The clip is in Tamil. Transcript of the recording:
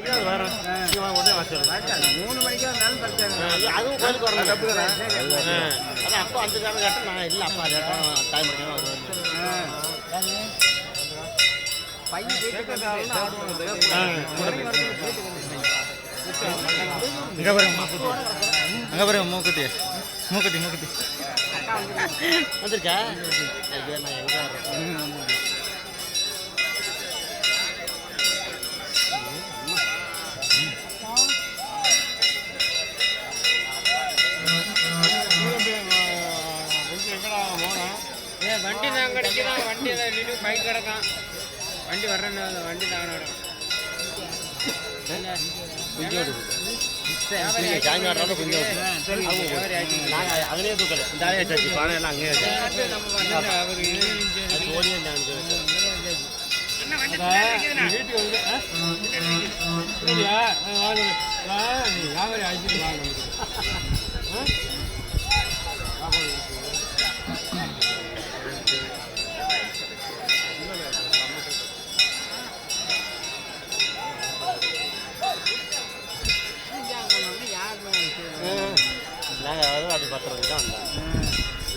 மணிக்கு வரும் உடனே வச்சிடலாம் 3 மணிக்கு வந்தாலும் பிரச்சனை அதுவும் கோயிலுக்கு வரலாம் தப்பு தானே அதான் அப்போ அந்த காலம் கேட்டால் நான் இல்லை அப்பா லேட்டாக டைம் பண்ணிக்கலாம் பையன் அங்கே பாருங்க மூக்குத்தி மூக்குத்தி மூக்குத்தி வந்திருக்கா ஐயோ நான் எங்கே வண்டி தான் கிடைக்குதான் வண்டி தான் பைக் கிடக்கான் வண்டி வர்றேன்னு வண்டி தான் நாங்கள் அதிலே தூக்கல ஜாலியாக வச்சாச்சு பானையெல்லாம் அங்கேயே வீட்டுக்கு வந்து வியாபாரி அழைச்சிட்டு வாங்க நாங்கள் அப்படி பார்க்குறதுக்கு தான் வந்தோம்